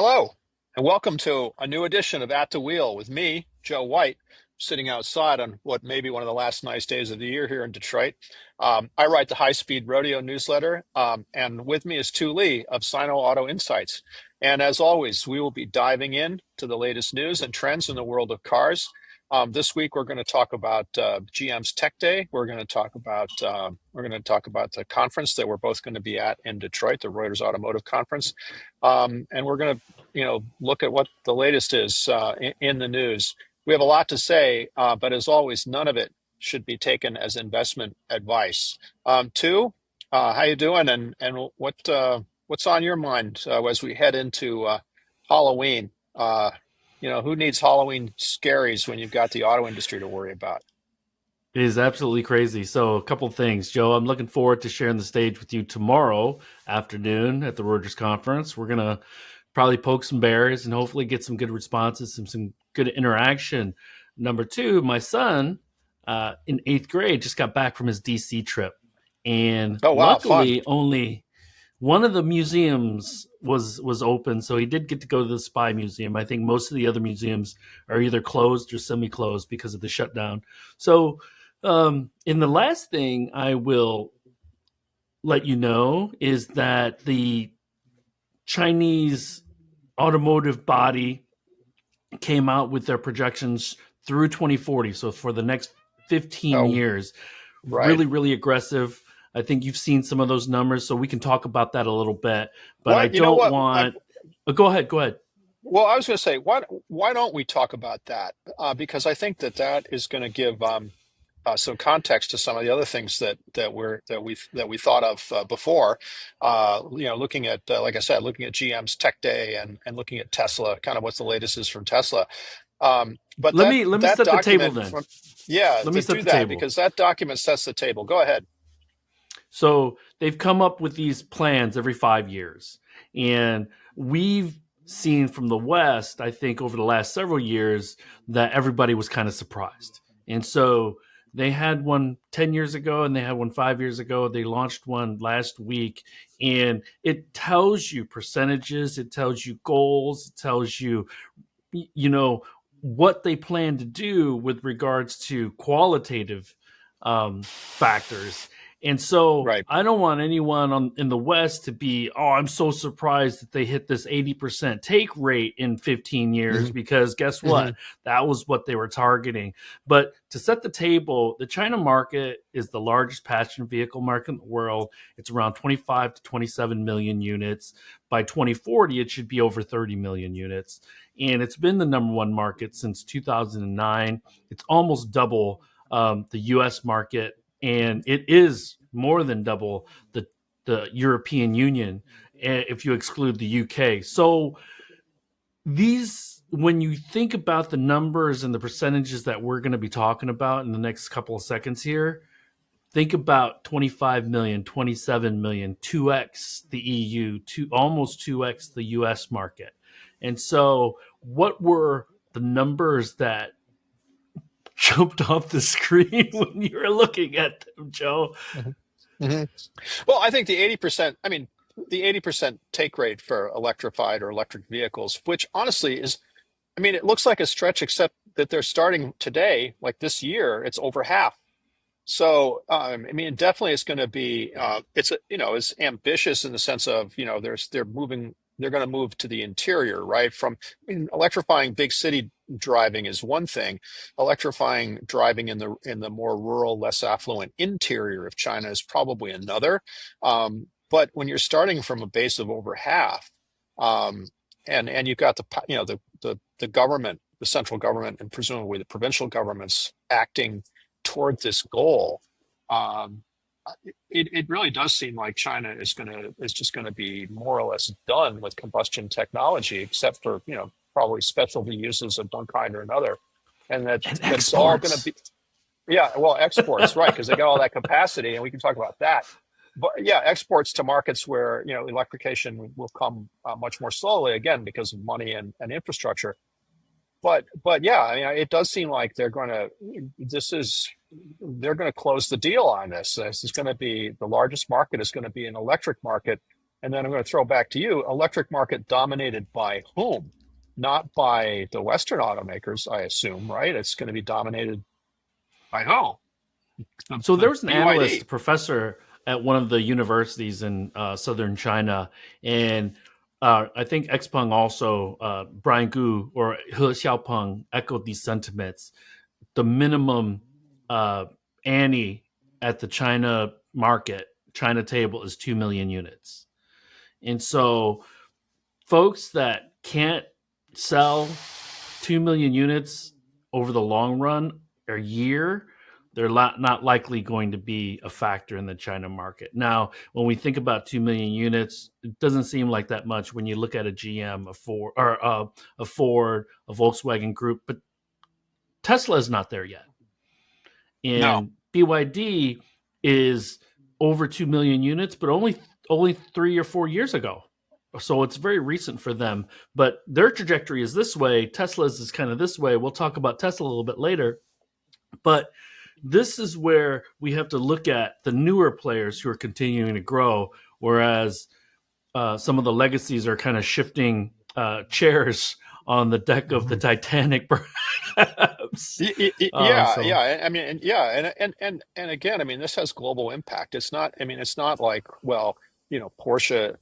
Hello, and welcome to a new edition of At the Wheel with me, Joe White, sitting outside on what may be one of the last nice days of the year here in Detroit. I write the High Speed Rodeo newsletter, and with me is Tu Lee of Sino Auto Insights. And as always, we will be diving in to the latest news and trends in the world of cars. This week, we're going to talk about GM's Tech Day. We're going to talk about the conference that we're both going to be at in Detroit, the Reuters Automotive conference. And we're going to, look at what the latest is in the news. We have a lot to say, but as always, none of it should be taken as investment advice. Tu, how you doing? And what's on your mind as we head into Halloween? Who needs Halloween scaries when you've got the auto industry to worry about? It is absolutely crazy. So, a couple things, Joe. I'm looking forward to sharing the stage with you tomorrow afternoon at the Reuters conference. We're gonna probably poke some bears and hopefully get some good responses and some good interaction. Number two, my son in eighth grade just got back from his DC trip, and Oh, wow, fun. luckily, only one of the museums was open, so he did get to go to the Spy Museum. I think most of the other museums are either closed or semi-closed because of the shutdown. So, in the last thing I will let you know is that the Chinese automotive body came out with their projections through 2040. So for the next 15 Oh, years, right. really, really aggressive. I think you've seen some of those numbers, so we can talk about that a little bit. But I What, you know don't what? want. Go ahead. Go ahead. Well, I was going to say, why don't we talk about that? Because I think that is going to give some context to some of the other things that we thought of before. Looking at like I said, looking at GM's Tech Day and looking at Tesla, kind of what's the latest is from Tesla. But Let that me let me that set the table document then. from yeah, Let me to set do the that table. because that document sets the table. Go ahead. So they've come up with these plans every 5 years. And we've seen from the West, I think, over the last several years, that everybody was kind of surprised. And so they had one 10 years ago and they had one 5 years ago. They launched one last week. And it tells you percentages, it tells you goals, it tells you, you know, what they plan to do with regards to qualitative factors. And so Right. I don't want anyone in the West to be, oh, I'm so surprised that they hit this 80% take rate in 15 years Hmm. because guess Hmm. what? That was what they were targeting. But to set the table, the China market is the largest passenger vehicle market in the world. It's around 25 to 27 million units. By 2040, it should be over 30 million units. And it's been the number one market since 2009. It's almost double the US market, and it is more than double the European Union if you exclude the UK. So these when you think about the numbers and the percentages that we're going to be talking about in the next couple of seconds here, think about 25 million, 27 million, 2x the EU, almost 2x the US market. And so what were the numbers that jumped off the screen when you were looking at them, Joe? Hmm. Hmm. Well, I think the 80%, I mean, the 80% take rate for electrified or electric vehicles, which honestly is, I mean, it looks like a stretch, except that they're starting today, like this year, it's over half. So, I mean, definitely it's going to be, it's ambitious in the sense of, they're going to move to the interior, right? I mean, electrifying big city driving is one thing. Electrifying driving in the more rural, less affluent interior of China is probably another. But when you're starting from a base of over half, um, and you've got the government, the central government, and presumably the provincial governments acting toward this goal, um, it really does seem like China is just gonna be more or less done with combustion technology, except for probably specialty uses of one kind or another, and that And that it's all gonna exports. be, yeah, well, exports, right, because they got all that capacity, and we can talk about that. But yeah, exports to markets where electrification will come much more slowly again because of money and infrastructure. But yeah, I mean, it does seem like they're going to close the deal on this. This is going to be the largest market is going to be an electric market, And then I'm going to throw back to you, electric market dominated by whom? Not by the Western automakers, I assume, right? It's going to be dominated by who? So there The was an analyst, a BYD. professor at one of the universities in southern China, and I think Xpeng also, Brian Gu or He Xiaopeng echoed these sentiments. The minimum uh, ante at the China market, China table, is 2 million units. And so folks that can't sell 2 million units over the long run or year, they're not likely going to be a factor in the China market. Now, when we think about 2 million units, it doesn't seem like that much when you look at a GM, a Ford, a Volkswagen Group, but Tesla is not there yet. No. And BYD is over 2 million units, but only 3 or 4 years ago. So it's very recent for them, but their trajectory is this way. Tesla's is kind of this way. We'll talk about Tesla a little bit later, but this is where we have to look at the newer players who are continuing to grow, whereas some of the legacies are kind of shifting chairs on the deck of the Mhm. Titanic, perhaps. Yeah, So yeah. I mean, and yeah, and again, I mean, this has global impact. It's not. I mean, it's not like, well, Porsche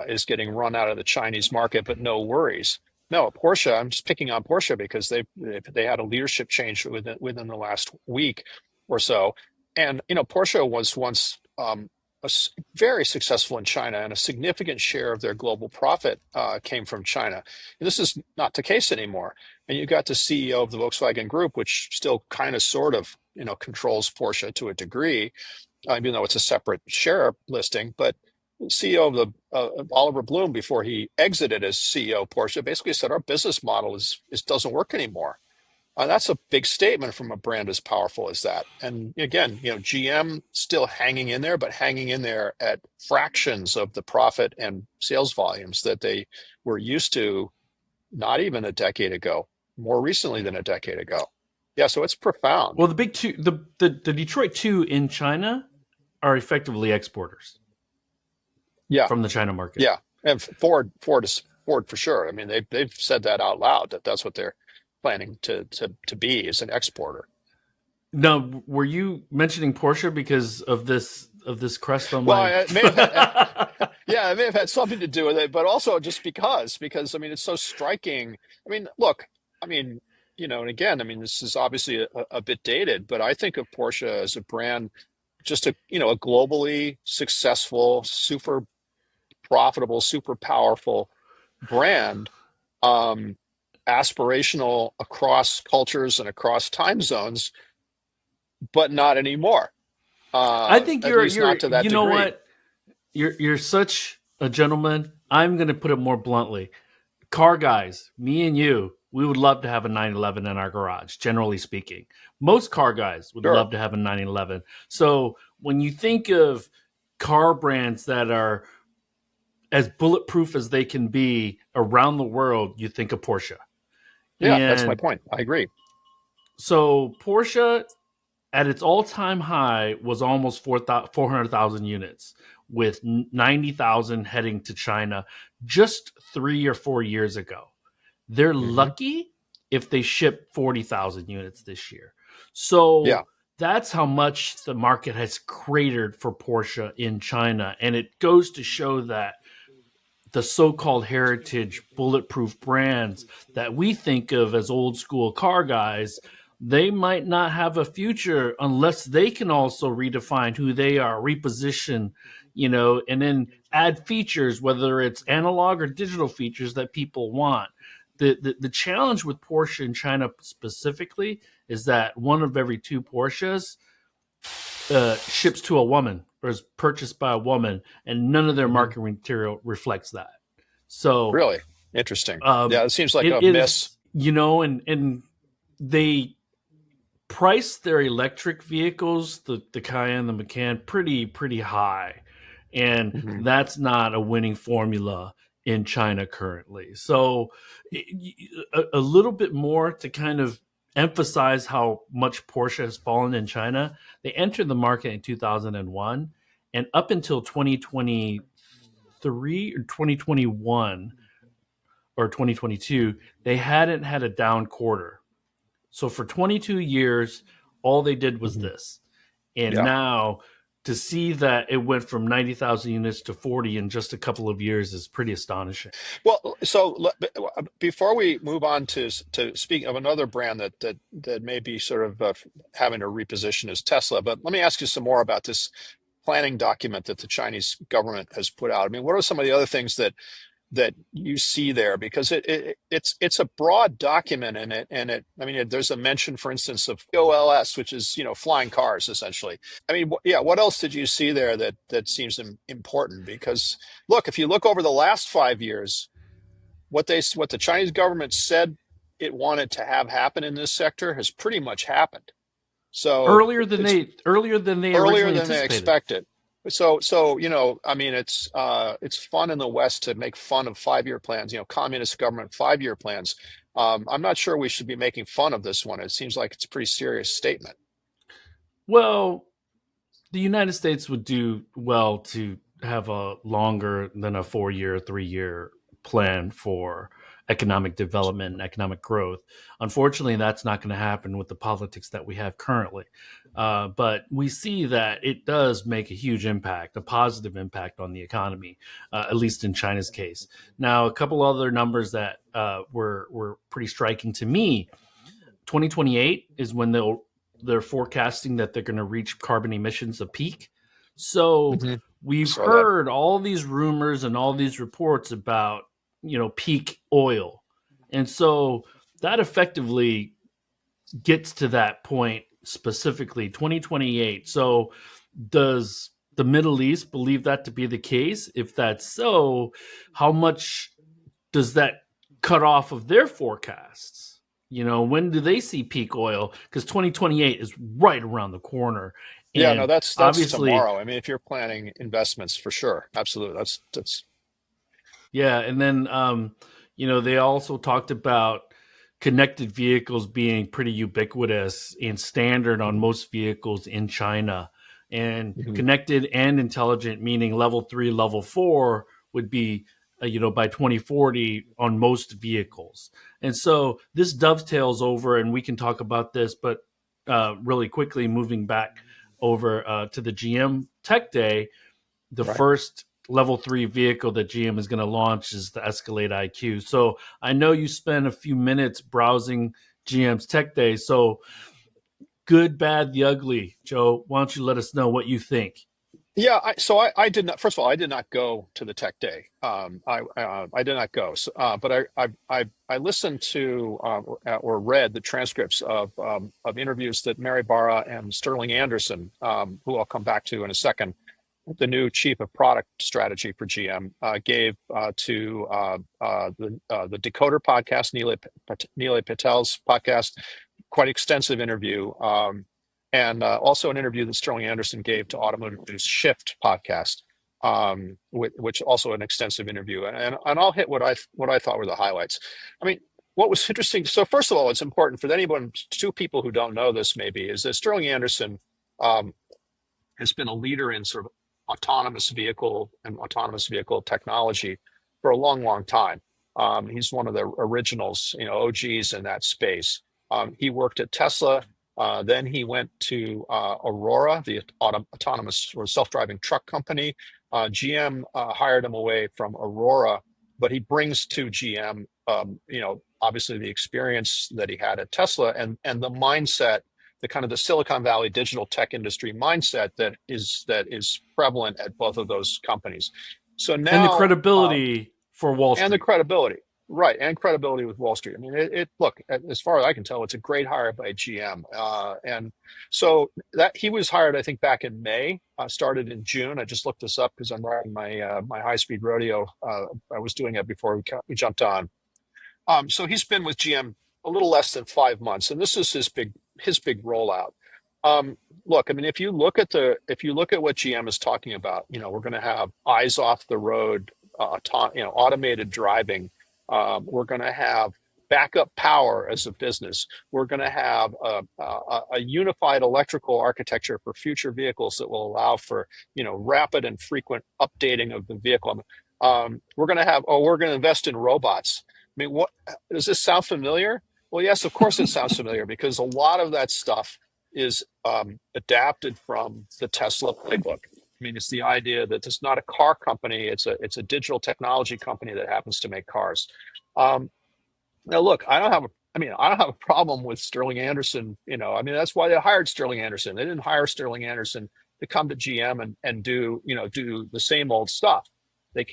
is getting run out of the Chinese market, but no worries. No, Porsche. I'm just picking on Porsche because they had a leadership change within the last week or so, and Porsche was once very successful in China, and a significant share of their global profit came from China. And this is not the case anymore. And you got the CEO of the Volkswagen Group, which still kind of sort of, controls Porsche to a degree, even though it's a separate share listing. But CEO of Oliver Bloom, before he exited as CEO of Porsche, basically said our business model is doesn't work anymore. That's a big statement from a brand as powerful as that. And again, GM still hanging in there, but hanging in there at fractions of the profit and sales volumes that they were used to not even a decade ago, more recently than a decade ago. Yeah, so it's profound. well, the big two, the Detroit two in China are effectively exporters Yeah, from the China market. yeah. And Ford for sure. I mean, they've said that out loud that that's what they're planning to be as an exporter. Now, were you mentioning Porsche because of this crest on Well, my? it may have had, yeah, it may have had something to do with it, but also just because I mean, it's so striking. I mean, look, I mean, and again, I mean, this is obviously a bit dated, but I think of Porsche as a brand, just a globally successful, super profitable, super powerful brand, um, aspirational across cultures and across time zones, but not anymore. I think At least you're not to that you know degree. what, you're such a gentleman. I'm going to put it more bluntly. Car guys, me and you, we would love to have a 911 in our garage. Generally speaking, most car guys would Sure. love to have a 911. So when you think of car brands that are as bulletproof as they can be around the world, you think of Porsche. Yeah, that's my And point. I agree. so Porsche at its all-time high was almost 400,000 units, with 90,000 heading to China just 3 or 4 years ago. They're Hmm. lucky if they ship 40,000 units this year. So Yeah. that's how much the market has cratered for Porsche in China. And it goes to show that the so-called heritage bulletproof brands that we think of as old school car guys, they might not have a future unless they can also redefine who they are, reposition, and then add features, whether it's analog or digital features that people want. The challenge with Porsche in China specifically is that one of every two Porsches ships to a woman or is purchased by a woman, and none of their Hmm. marketing material reflects that. So Really interesting. Yeah, um, it seems like it a miss. is, and they price their electric vehicles, the Cayenne, the Macan, pretty high, and Hmm. that's not a winning formula in China currently. So a little bit more to kind of emphasize how much Porsche has fallen in China. They entered the market in 2001, and up until 2023 2023 or 2021 or 2022, they hadn't had a down quarter. So for 22 years, all they did was Hmm. this. And Yeah. now to see that it went from 90,000 units to 40 in just a couple of years is pretty astonishing. Well, so before we move on to speak of another brand that may be sort of having to reposition is Tesla, but let me ask you some more about this planning document that the Chinese government has put out. I mean, what are some of the other things that you see there? Because it's a broad document, and I mean, there's a mention, for instance, of OLS, which is flying cars essentially. I mean, yeah, what else did you see there that seems important? Because look, if you look over the last 5 years, what the Chinese government said it wanted to have happen in this sector has pretty much happened. So it's Earlier than they earlier originally than they anticipated. expected. So I mean, it's fun in the West to make fun of 5 year plans. Communist government 5 year plans. I'm not sure we should be making fun of this one. It seems like it's a pretty serious statement. Well, the United States would do well to have a longer than a 4 year, 3 year plan for economic development and economic growth. Unfortunately, that's not going to happen with the politics that we have currently. But we see that it does make a huge impact, a positive impact on the economy, at least in China's case. Now, a couple other numbers that were pretty striking to me. 2028 is when they're forecasting that they're going to reach carbon emissions of peak. So Hmm. we've Saw that. heard all these rumors and all these reports about peak oil, and so that effectively gets to that point specifically 2028. So does the Middle East believe that to be the case? If that's so, how much does that cut off of their forecasts? When do they see peak oil? Because 2028 is right around the corner. Yeah, no, And that's obviously, tomorrow. I mean, if you're planning investments for sure, absolutely. That's yeah. And then, they also talked about connected vehicles being pretty ubiquitous and standard on Mhm. most vehicles in China. And Mhm. connected and intelligent, meaning level three, level four, would be, by 2040 on most vehicles. And so this dovetails over, and we can talk about this, but really quickly moving back over to the GM Tech Day, the Right. first level three vehicle that GM is going to launch is the Escalade IQ. So I know you spent a few minutes browsing GM's Tech Day. So good, bad, the ugly. Joe, why don't you let us know what you think? Yeah, I did not. First of all, I did not go to the tech day. I did not go. So, but I listened to or read the transcripts of interviews that Mary Barra and Sterling Anderson, who I'll come back to in a second, the new chief of product strategy for GM, gave to the Decoder podcast, Neelay Patel's podcast, quite extensive interview. And also an interview that Sterling Anderson gave to Automotive News Shift podcast, which also an extensive interview. And I'll hit what I thought were the highlights. I mean, what was interesting. So first of all, it's important for anyone, two people who don't know this maybe, is that Sterling Anderson um, has been a leader in sort of autonomous vehicle technology for a long, long time. He's one of the originals, OGs in that space. He worked at Tesla. Then he went to Aurora, the autonomous or self-driving truck company. GM hired him away from Aurora, but he brings to GM, obviously the experience that he had at Tesla and the mindset, the kind of the Silicon Valley digital tech industry mindset that is prevalent at both of those companies. So And the now, credibility for Wall and the Street. credibility, right, and credibility with Wall Street. I mean, look, as far as I can tell, it's a great hire by GM, and so that he was hired, I think, back in May. Started in June. I just looked this up because I'm riding my high speed rodeo. I was doing it before we jumped on. So he's been with GM a little less than 5 months, and this is his big rollout. Look, I mean, if you look at what GM is talking about, we're going to have eyes off the road, automated driving. We're going to have backup power as a business. We're going to have a unified electrical architecture for future vehicles that will allow for rapid and frequent updating of the vehicle. We're going to invest in robots. I mean, what does this sound familiar? Well, yes, of course it sounds familiar because a lot of that stuff is adapted from the Tesla playbook. I mean, it's the idea that it's not a car company; it's a digital technology company that happens to make cars. Um, Now, look, I don't have a problem with Sterling Anderson. I mean, that's why they hired Sterling Anderson. They didn't hire Sterling Anderson to come to GM and do the same old stuff. They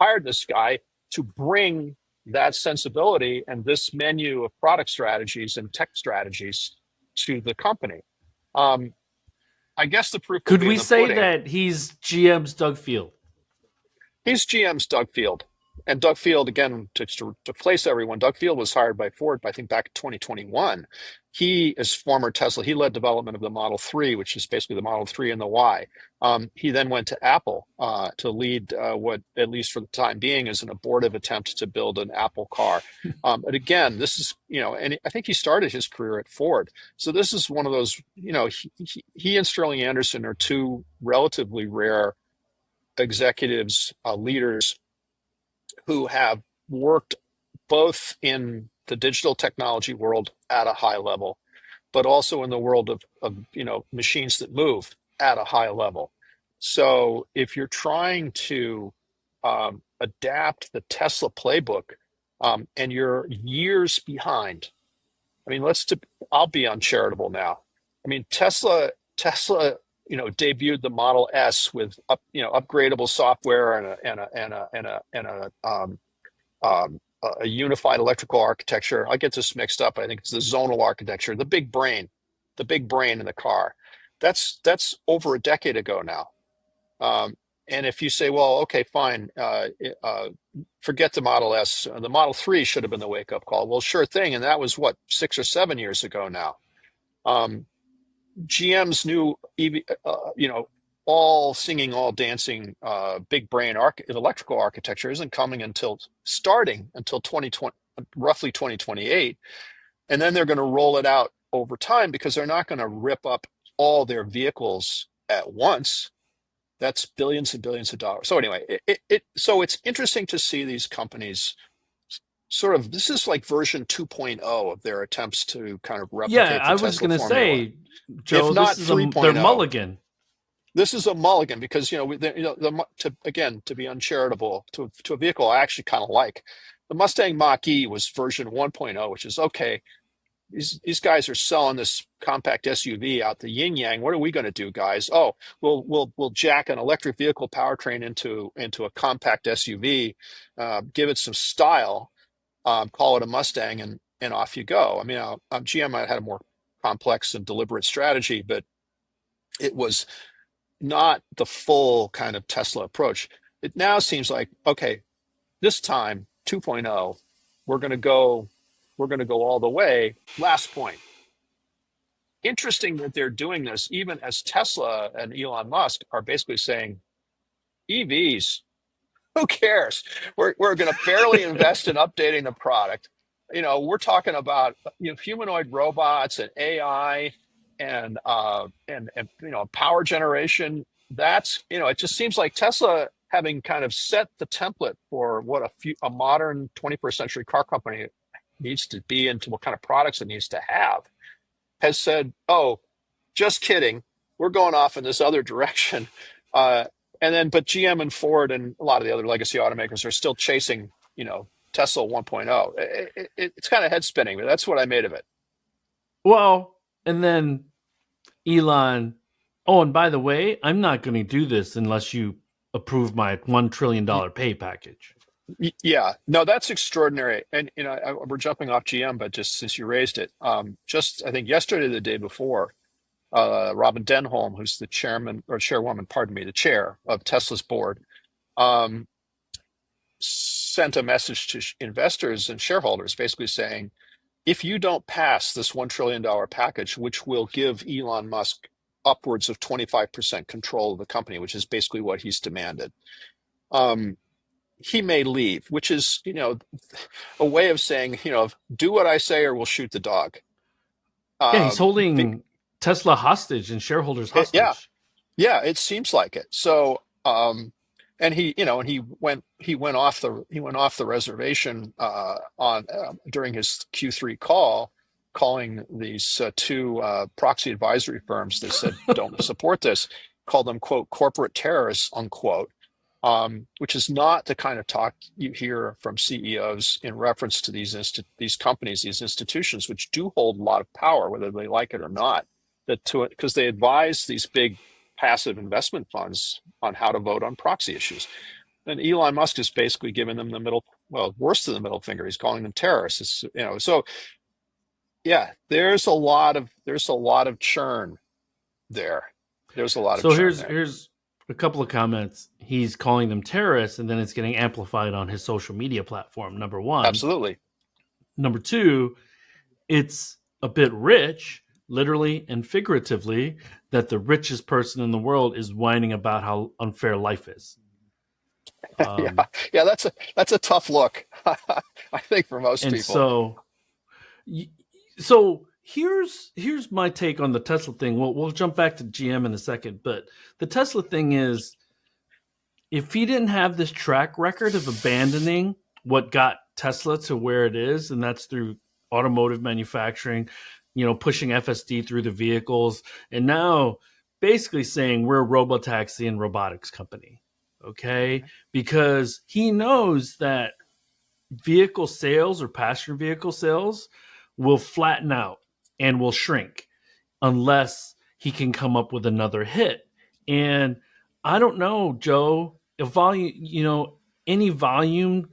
hired this guy to bring that sensibility and this menu of product strategies and tech strategies to the company. Um, I guess the proof will Could be in we the say pudding. that he's GM's Doug Field? He's GM's Doug Field. And Doug Field, again, to place everyone, Doug Field was hired by Ford, I think, back in 2021. He is former Tesla. He led development of the Model 3, which is basically the Model 3 and the Y. He then went to Apple to lead what, at least for the time being, is an abortive attempt to build an Apple car. But again, this is, and I think he started his career at Ford. So this is one of those, he and Sterling Anderson are two relatively rare executives, leaders who have worked both in the digital technology world at a high level, but also in the world of machines that move at a high level. So if you're trying to adapt the Tesla playbook and you're years behind, I mean, I'll be uncharitable now. I mean, Tesla, debuted the Model S with upgradable software and a unified electrical architecture. I get this mixed up. I think it's the zonal architecture, the big brain in the car. That's over a decade ago now. Um, and if you say, well, okay, fine, forget the Model S, the Model 3 should have been the wake up call. Well, sure thing. And that was what, 6 or 7 years ago now. Um, GM's new EV, all singing, all dancing, big brain electrical architecture isn't coming until 2020, roughly 2028, and then they're going to roll it out over time because they're not going to rip up all their vehicles at once. That's billions and billions of dollars. So anyway, so it's interesting to see these companies sort of. This is like version 2.0 of their attempts to kind of Yeah, replicate the I was Tesla gonna formula, say, if Joe, this not is their 3.0. mulligan. This is a mulligan because to be uncharitable to a vehicle I actually kind of like. The Mustang Mach-E was version 1.0, which is okay. These guys are selling this compact SUV out the yin yang. What are we going to do, guys? Oh, we'll jack an electric vehicle powertrain into a compact SUV, give it some style, call it a Mustang, and off you go. I mean, GM might have had a more complex and deliberate strategy, but it was not the full kind of Tesla approach. It now seems like, okay, this time 2.0, we're going to go we're going to go all the way. Last point. Interesting that they're doing this even as Tesla and Elon Musk are basically saying EVs, who cares? We're going to barely invest in updating the product. We're talking about humanoid robots and AI and power generation. That's it just seems like Tesla, having kind of set the template for what a modern 21st century car company needs to be and to what kind of products it needs to have, has said, "Oh, just kidding. We're going off in this other direction." Uh, but GM and Ford and a lot of the other legacy automakers are still chasing, Tesla 1.0. It's kind of head spinning, but that's what I made of it. Well, and then Elon. Oh, and by the way, I'm not going to do this unless you approve my $1 trillion pay package. Yeah, no, that's extraordinary. And we're jumping off GM, but just since you raised it, just I think yesterday, or the day before, Robin Denholm, who's the chairman or chairwoman, pardon me, the chair of Tesla's board, um, sent a message to investors and shareholders basically saying, if you don't pass this $1 trillion package, which will give Elon Musk upwards of 25% control of the company, which is basically what he's demanded, um, he may leave, which is, a way of saying, do what I say or we'll shoot the dog. Yeah, he's Um, be- holding Tesla hostage and shareholders yeah, hostage. yeah, it seems like it. So, and he went off the reservation on during his Q3 call, calling these two proxy advisory firms that said don't support this, called them quote corporate terrorists unquote, which is not the kind of talk you hear from CEOs in reference to these companies, these institutions, which do hold a lot of power, whether they like it or not. That to it because they advise these big passive investment funds on how to vote on proxy issues. And Elon Musk is basically giving them the middle, well, worse than the middle finger. He's calling them terrorists. So yeah, there's a lot of churn there. There's a lot of So churn here's there. here's a couple of comments. He's calling them terrorists, and then it's getting amplified on his social media platform. Number one. Absolutely. Number two, it's a bit rich, literally and figuratively, that the richest person in the world is whining about how unfair life is. Yeah, Um, yeah, that's a tough look. I think for most and people. so here's my take on the Tesla thing. We'll jump back to GM in a second, but the Tesla thing is, if he didn't have this track record of abandoning what got Tesla to where it is, and that's through automotive manufacturing, pushing FSD through the vehicles, and now basically saying we're a robotaxi and robotics company, okay? Because he knows that vehicle sales or passenger vehicle sales will flatten out and will shrink unless he can come up with another hit. And I don't know, Joe, if volume, any volume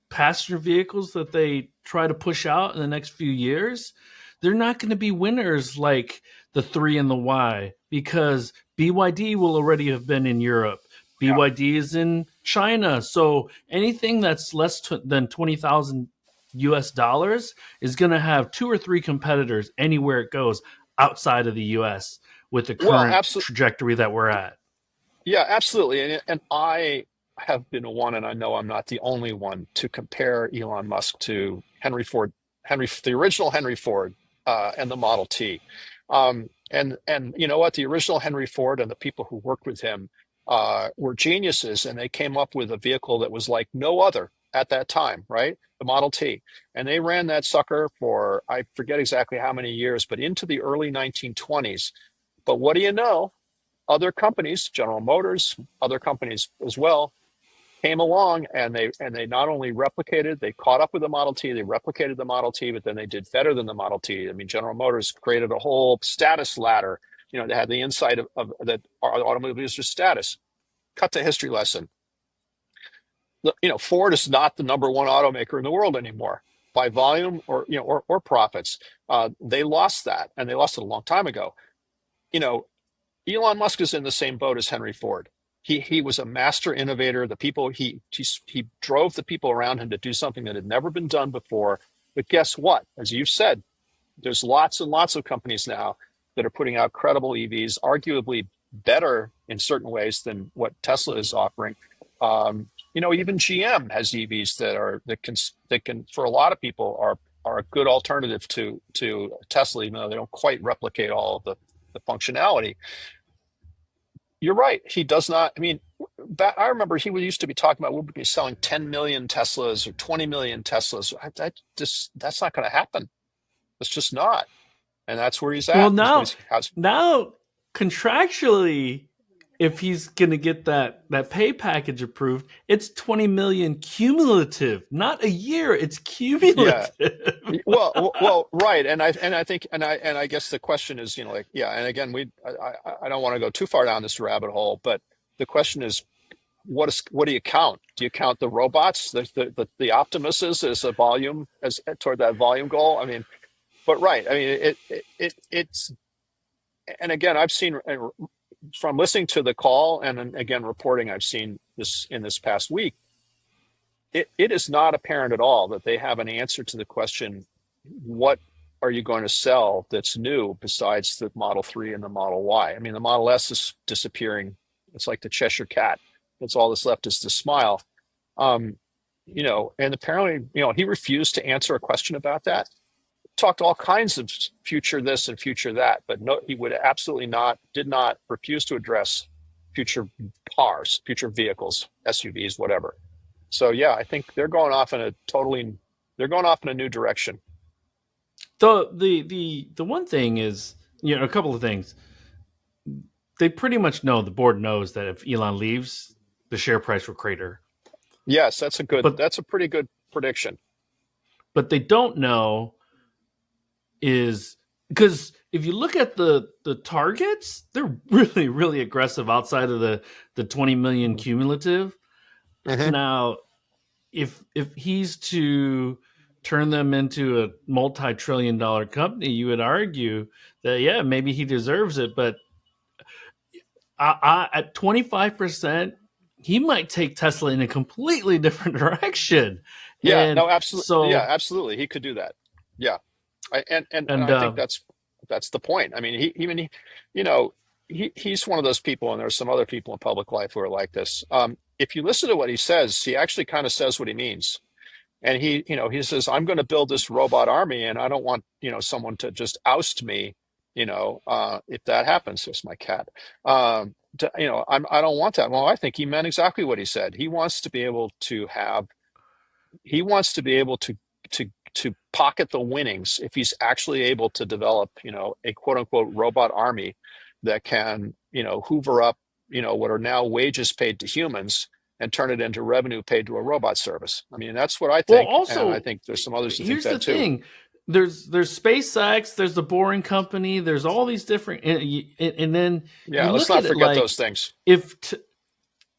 passenger vehicles that they try to push out in the next few years, they're not going to be winners like the 3 and the Y, because BYD will already have been in Europe. Yeah. BYD is in China. So anything that's less than 20,000 US dollars is going to have 2 or 3 competitors anywhere it goes outside of the US with the Well, current absolutely. trajectory that we're at. Yeah, absolutely. And I have been one, and I know I'm not the only one, to compare Elon Musk to the original Henry Ford, and the Model T. And you know what? The original Henry Ford and the people who worked with him were geniuses, and they came up with a vehicle that was like no other at that time, right? The Model T. And they ran that sucker for, I forget exactly how many years, but into the early 1920s. But what do you know? Other companies, General Motors, other companies as well, came along, and they not only replicated, they caught up with the Model T, they replicated the Model T, but then they did better than the Model T. I mean, General Motors created a whole status ladder. They had the insight of that automotive user status. Cut to history lesson. Ford is not the number one automaker in the world anymore by volume or profits. They lost that, and they lost it a long time ago. You know, Elon Musk is in the same boat as Henry Ford. He was a master innovator. The people he drove the people around him to do something that had never been done before. But guess what? As you've said, there's lots and lots of companies now that are putting out credible EVs, arguably better in certain ways than what Tesla is offering. Even GM has EVs that can for a lot of people are a good alternative to Tesla, even though they don't quite replicate all of the functionality. You're right. He does not. I mean, I remember he used to be talking about we'll be selling 10 million Teslas or 20 million Teslas. That's not going to happen. It's just not. And that's where he's Well, at. He's what now he's has. now contractually, if he's going to get that pay package approved, it's 20 million cumulative, not a year. It's Yeah. cumulative. Well, right. And I think and I guess the question is, like, yeah. And again, I don't want to go too far down this rabbit hole, but the question is, what do you count? Do you count the robots, the Optimuses as a volume as toward that volume goal? I mean, but right. I mean, it's and again, I've seen from listening to the call and then again reporting, I've seen this in this past week. It is not apparent at all that they have an answer to the question, what are you going to sell that's new besides the Model 3 and the Model Y? I mean, the Model S is disappearing. It's like the Cheshire Cat. It's all that's left is the smile. Um, and apparently, he refused to answer a question about that. Talked all kinds of future this and future that, but no, he would absolutely not, did not refuse to address. future cars, future vehicles, SUVs, whatever. So yeah, I think they're going off in a new direction. The one thing is, a couple of things. They pretty much know, the board knows that if Elon leaves, the share price will crater. Yes, But that's a pretty good prediction. they don't know is, because if you look at the targets, they're really really aggressive outside of the 20 million Hmm. cumulative. Hmm. Now, if he's to turn them into a multi-trillion-dollar company, you would argue that, yeah, maybe he deserves it, but at 25%, he might take Tesla in a completely different direction. Yeah, And no, absolutely. Yeah, so, absolutely. He could do that. Yeah. And and I think that's the point. I mean, you know, he's one of those people, and there's some other people in public life who are like this. If you listen to what he says, he actually kind of says what he means. And he says, I'm going to build this robot army, and I don't want, someone to just oust me, if that happens. It's my cat. I don't want that. Well, I think he meant exactly what he said. He wants to be able to pocket the winnings if he's actually able to develop, a quote unquote robot army that can, hoover up, what are now wages paid to humans and turn it into revenue paid to a robot service. I mean, that's what I well, think, and I also, think there's some others who think here's the that too. thing: there's SpaceX, there's the Boring Company, there's all these different, and then Yeah, you let's look not at it forget like, those things. if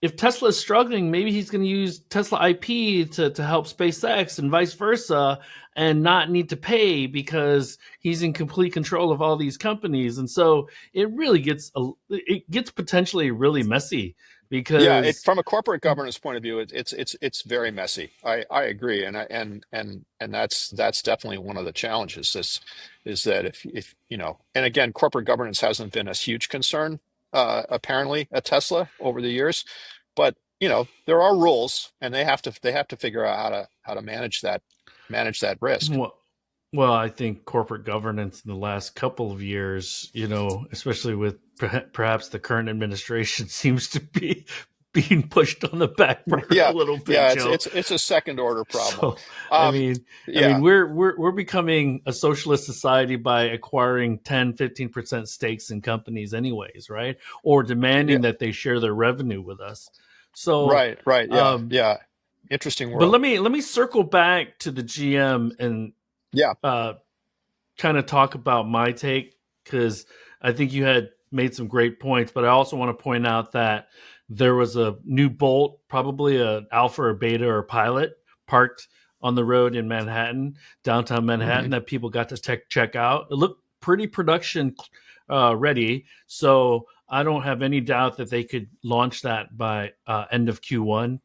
if Tesla is struggling, maybe he's going to use Tesla IP to help SpaceX and vice versa, and not need to pay because he's in complete control of all these companies. And so it gets potentially really messy Yeah, because, from a corporate governance point of view, it's very messy. I agree, and that's definitely one of the challenges. Is that if and again, corporate governance hasn't been a huge concern, apparently, at Tesla over the years, but there are rules, and they have to figure out how to manage that risk. well, well, I think corporate governance in the last couple of years, especially with perhaps the current administration, seems to be being pushed on the back burner a Yeah, little bit, yeah, it's Joe. it's it's a second order problem. So, I Um, mean, yeah, we're becoming a socialist society by acquiring 10-15% stakes in companies anyways, right? Or yeah, demanding that they share their revenue with us. So, right, right, yeah, um, yeah. Interesting but world. let me circle back to the GM and Yeah. uh, kind of talk about my take, because I think you had made some great points, but I also want to point out that there was a new Bolt, probably a alpha or beta or pilot, parked on the road in Manhattan, downtown Hmm. Manhattan, that people got to check out. It looked pretty production ready, so I don't have any doubt that they could launch that by end of Q1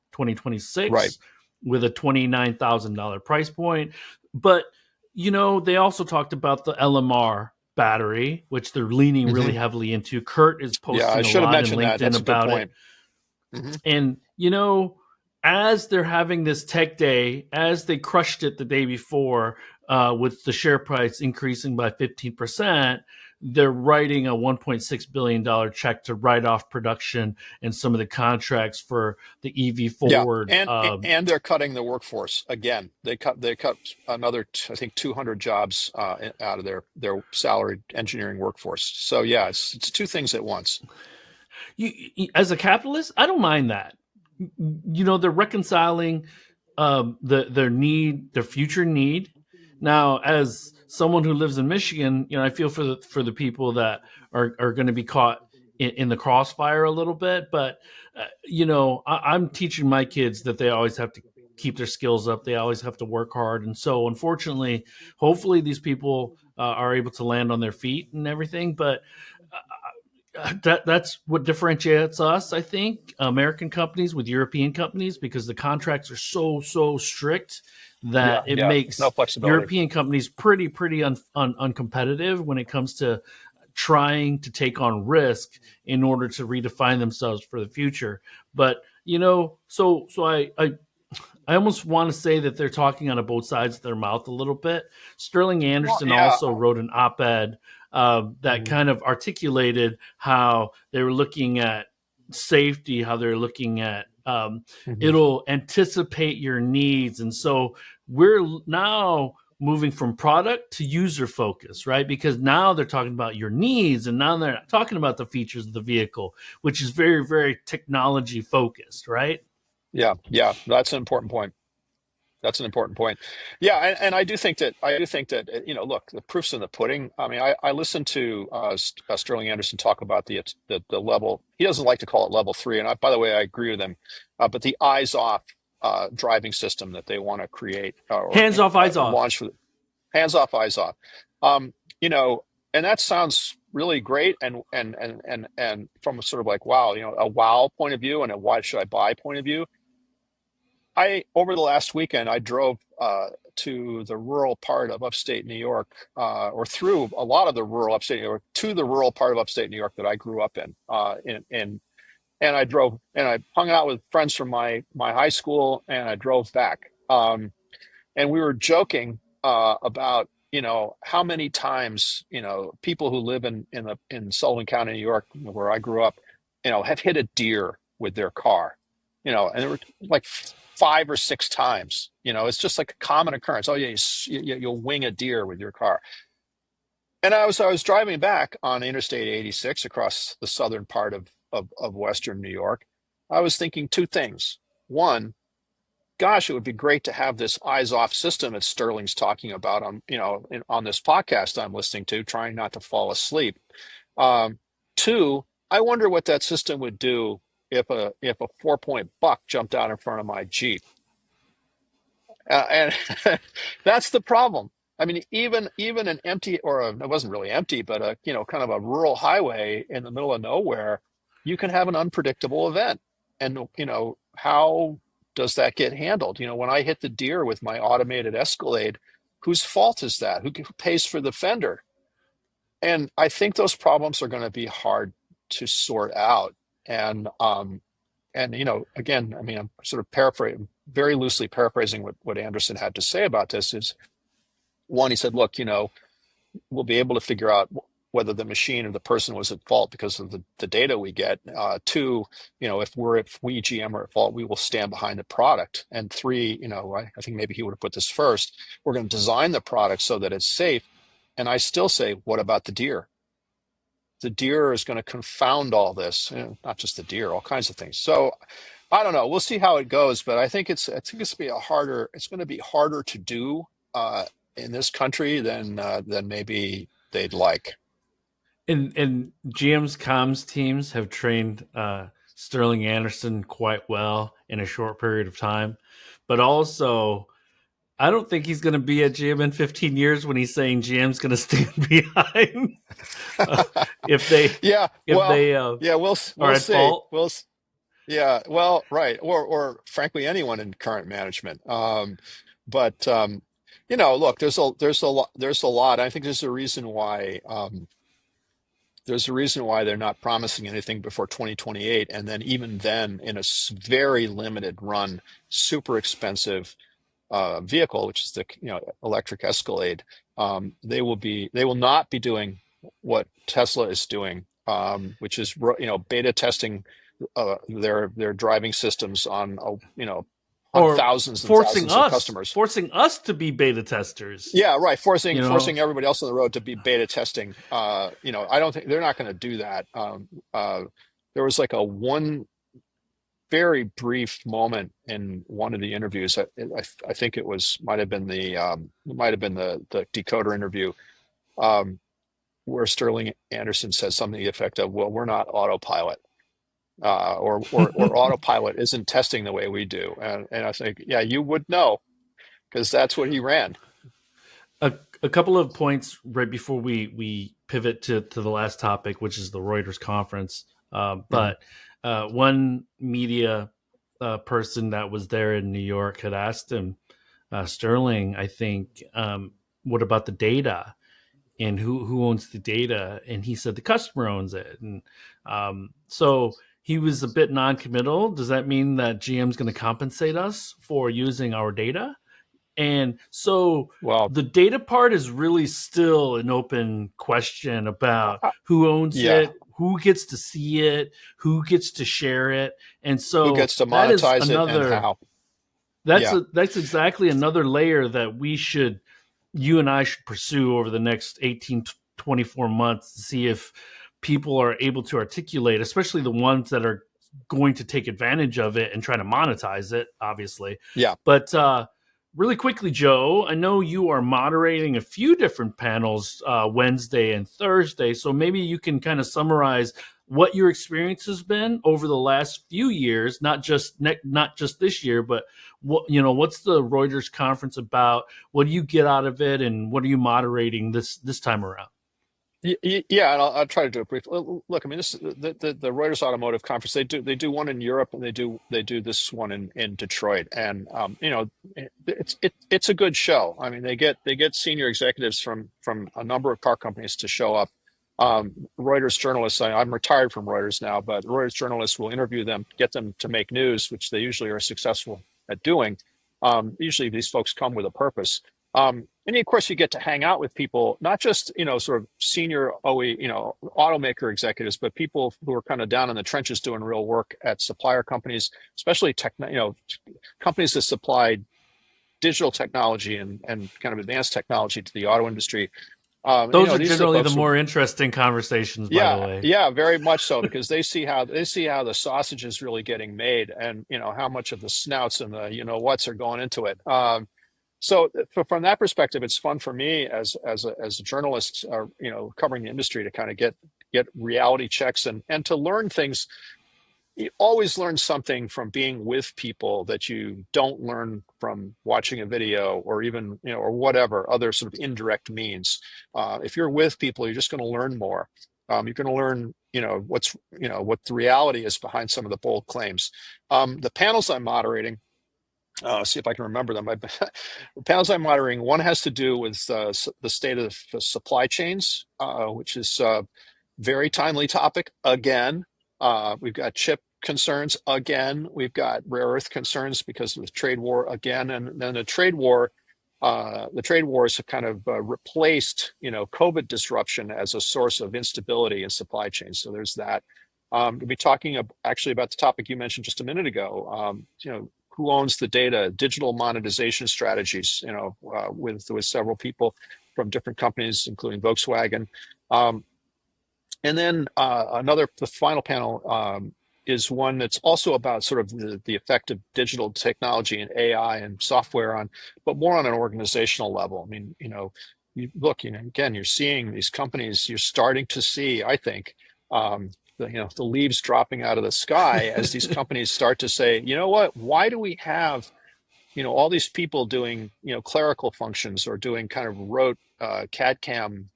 Right. 2026 with a $29,000 price point. But they also talked about the LMR battery, which they're leaning really Hmm. heavily into. Kurt is Yeah, I posting a should have lot in mentioned that. LinkedIn That's a good about it. point. Hmm. And, as they're having this tech day, as they crushed it the day before, with the share price increasing by 15%, they're writing a $1.6 billion check to write off production and some of the contracts for the EV Yeah, forward. and they're cutting the workforce again. They cut another I think 200 jobs out of their salaried engineering workforce. So yeah, it's two things at once. As a capitalist, I don't mind that. They're reconciling their future need. Now, as someone who lives in Michigan, I feel for the people that are going to be caught in the crossfire a little bit. But I'm teaching my kids that they always have to keep their skills up. They always have to work hard. And so, unfortunately, hopefully, these people are able to land on their feet and everything. But that's what differentiates us, I think, American companies with European companies, because the contracts are so strict that Yeah, it yeah. No makes flexibility. European companies pretty uncompetitive when it comes to trying to take on risk in order to redefine themselves for the future. But so I almost want to say that they're talking out of both sides of their mouth a little bit. Sterling Well, Anderson yeah. also wrote an op-ed that Mhm. kind of articulated how they were looking at safety, how they're looking at Hmm. it'll anticipate your needs. And so we're now moving from product to user focus, right? Because now they're talking about your needs and now they're not talking about the features of the vehicle, which is very, very technology focused, right? Yeah, yeah, that's an important point. That's an important point. Yeah, and I do think that look, the proof's in the pudding. I mean, I listened to Sterling Anderson talk about the level. He doesn't like to call it level three, and by the way, I agree with him. But the eyes off driving system that they want to create or Hands off, eyes off. launch for hands off, eyes off. Um, you know, and that sounds really great. And from a sort of like wow, a wow point of view and a why should I buy point of view. I over the last weekend I drove to the rural part of upstate New York, or through a lot of the rural upstate New York to the rural part of upstate New York that I grew up in. And I drove and I hung out with friends from my high school, and I drove back. And we were joking about how many times people who live in Sullivan County, New York, where I grew up, have hit a deer with their car, and there were like 5 or 6 times. It's just like a common occurrence. Oh yeah, you'll wing a deer with your car. And I was driving back on Interstate 86 across the southern part of Western New York. I was thinking two things. One, gosh, it would be great to have this eyes off system that Sterling's talking about on this podcast I'm listening to, trying not to fall asleep. Um, Two, I wonder what that system would do if a 4 point buck jumped out in front of my Jeep. And that's the problem. I mean, even an empty it wasn't really empty, but a kind of a rural highway in the middle of nowhere, you can have an unpredictable event. And how does that get handled? When I hit the deer with my automated Escalade, whose fault is that? Who pays for the fender? And I think those problems are going to be hard to sort out. And again, I mean, I'm sort of paraphrasing, very loosely paraphrasing what Anderson had to say about this is one, he said, look, we'll be able to figure out whether the machine or the person was at fault because of the data we get. Two, if we GM are at fault, we will stand behind the product. And three, I think maybe he would have put this first. We're going to design the product so that it's safe. And I still say, what about the deer? The deer is going to confound all this, not just the deer, all kinds of things. So I don't know. We'll see how it goes, but I think it's going to be harder to do in this country than maybe they'd like. And GM's comms teams have trained Sterling Anderson quite well in a short period of time, but also I don't think he's going to be at GM in 15 years when he's saying GM's going to stand behind uh, if they Yeah, if well, they yeah, are we'll at see. fault. Yeah, well, right, or frankly, anyone in current management. But look, there's a lot. I think there's a reason why they're not promising anything before 2028, and then even then, in a very limited run, super expensive vehicle, which is the electric Escalade. They will not be doing what Tesla is doing, which is beta testing their driving systems on Or thousands and thousands of customers. forcing us to be beta testers. Yeah, right. Forcing You know, forcing everybody else on the road to be beta testing. I don't think they're not going to do that. There was like a one very brief moment in one of the interviews. I think it might have been the Decoder interview, where Sterling Anderson says something to the effect of, "Well, we're not autopilot, or autopilot isn't testing the way we do." And I think, yeah, you would know because that's what he ran. a, a couple of points right before we pivot to the last topic, which is the Reuters conference. Mhm. But one media person that was there in New York had asked him, Sterling, I think, what about the data? And who owns the data? And he said the customer owns it. And so he was a bit non-committal. Does that mean that GM's going to compensate us for using our data? And so Well, the data part is really still an open question about uh, who owns yeah. it, who gets to see it, who gets to share it. And Who so gets to that is monetize it and another, how? that's Yeah. that's exactly another layer that you and I should pursue over the next 18 to 24 months to see if people are able to articulate, especially the ones that are going to take advantage of it and try to monetize it, obviously. Yeah. But really quickly, Joe, I know you are moderating a few different panels Wednesday and Thursday. So maybe you can kind of summarize what your experience has been over the last few years, not just this year, but what's the Reuters conference about? What do you get out of it, and what are you moderating this time around? Yeah, and I'll try to do it briefly. Look, I mean, this the Reuters Automotive Conference. They do one in Europe, and they do this one in Detroit. And it's a good show. I mean, they get senior executives from a number of car companies to show up. Reuters journalists. I'm retired from Reuters now, but Reuters journalists will interview them, get them to make news, which they usually are successful at doing. Usually, these folks come with a purpose. And of course, you get to hang out with people, not just, sort of senior automaker executives, but people who are kind of down in the trenches doing real work at supplier companies, especially companies that supply digital technology and kind of advanced technology to the auto industry. Those are These are the generally the folks who, more interesting conversations, by the yeah, way. yeah, very much so, because they see how the sausage is really getting made, and how much of the snouts and the what's are going into it. So from that perspective, it's fun for me as a journalist, covering the industry, to kind of get reality checks and to learn things. You always learn something from being with people that you don't learn from watching a video, or even or whatever other sort of indirect means. If you're with people, you're just going to learn more. You're going to learn what the reality is behind some of the bold claims. The panels I'm moderating, see if I can remember them. The panels I'm monitoring, one has to do with the state of the supply chains, which is a very timely topic. Again, we've got chip concerns again. We've got rare earth concerns because of the trade war again, and then the trade war. The trade wars have kind of replaced, COVID disruption as a source of instability in supply chains. So there's that. We'll be talking actually about the topic you mentioned just a minute ago. Who owns the data, digital monetization strategies, with several people from different companies, including Volkswagen. Um, and then the final panel is one that's also about sort of the effect of digital technology and AI and software but more on an organizational level. I mean, you look, again, you're seeing these companies, you're starting to see, I think, the leaves dropping out of the sky as these companies start to say, you know what, why do we have all these people doing clerical functions, or doing kind of rote CAD CAM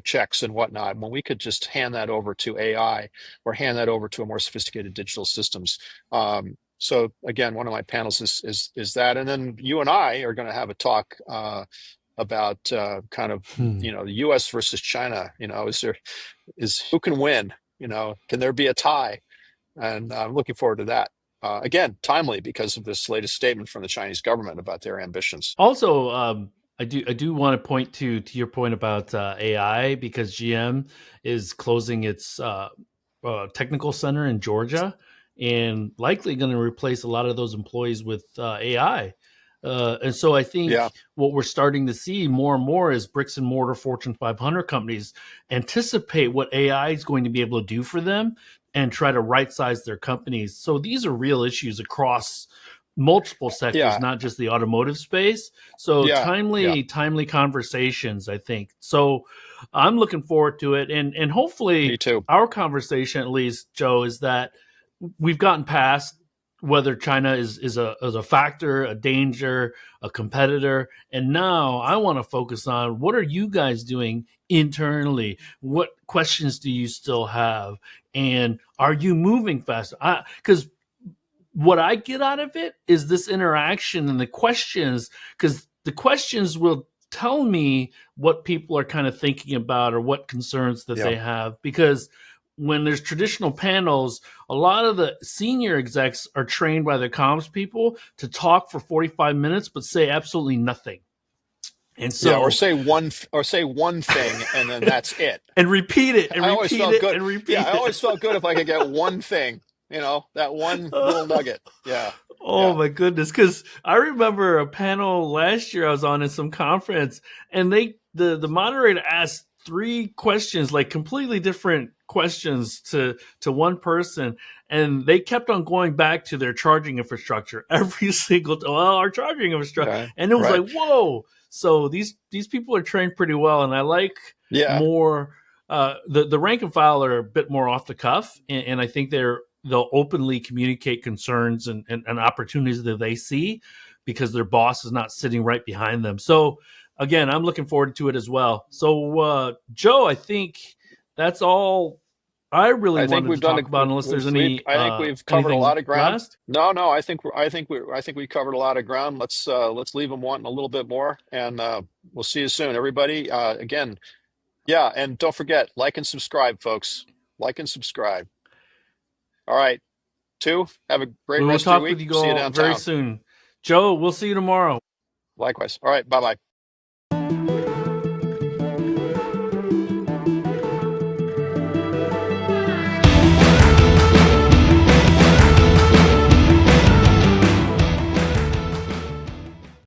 checks and whatnot, when we could just hand that over to AI, or hand that over to a more sophisticated digital systems. So again, one of my panels is that, and then you and I are going to have a talk about kind of Hmm. the U.S. versus China. Who can win? Can there be a tie? And I'm looking forward to that. Again, timely because of this latest statement from the Chinese government about their ambitions. Also, I do want to point to your point about AI, because GM is closing its technical center in Georgia, and likely going to replace a lot of those employees with AI. And so I think Yeah, what we're starting to see more and more is bricks and mortar Fortune 500 companies anticipate what AI is going to be able to do for them and try to right size their companies. So these are real issues across multiple sectors, yeah, not just the automotive space. So yeah, yeah. timely conversations, I think. So I'm looking forward to it, and Me hopefully too. our conversation, at least, Joe, is that we've gotten past whether China is a factor, a danger, a competitor, and now I want to focus on what are you guys doing internally? What questions do you still have, and are you moving faster? Because what I get out of it is this interaction and the questions, because the questions will tell me what people are kind of thinking about or what concerns that Yeah. they have. Because when there's traditional panels, a lot of the senior execs are trained by the comms people to talk for 45 minutes but say absolutely nothing. And Yeah, so or say one thing and then that's it. and repeat it and I always repeat felt it good. and Yeah, repeat I always it. felt good if I could get one thing, that one little nugget. Yeah. Oh Yeah. my goodness! Because I remember a panel last year I was on in some conference, and the moderator asked three questions, like completely different questions to one person, and they kept on going back to their charging infrastructure every single time. Well, our charging infrastructure, Okay. and it was Right. like, whoa! So these people are trained pretty well, and I like Yeah. more. The rank and file are a bit more off the cuff, and I think they'll openly communicate concerns and opportunities that they see because their boss is not sitting right behind them. So again, I'm looking forward to it as well. So Joe, I think that's all I really I think wanted we've to done talk about. Unless there's I think we've covered a anything lot of ground. last. No, no, I think we covered a lot of ground. Let's leave them wanting a little bit more, and we'll see you soon, everybody. Again, yeah, and don't forget, like and subscribe, folks. Like and subscribe. All right, two. Have a great We will rest of your talk with week. you See you all very downtown. soon. Joe, we'll see you tomorrow. Likewise. All right, bye bye.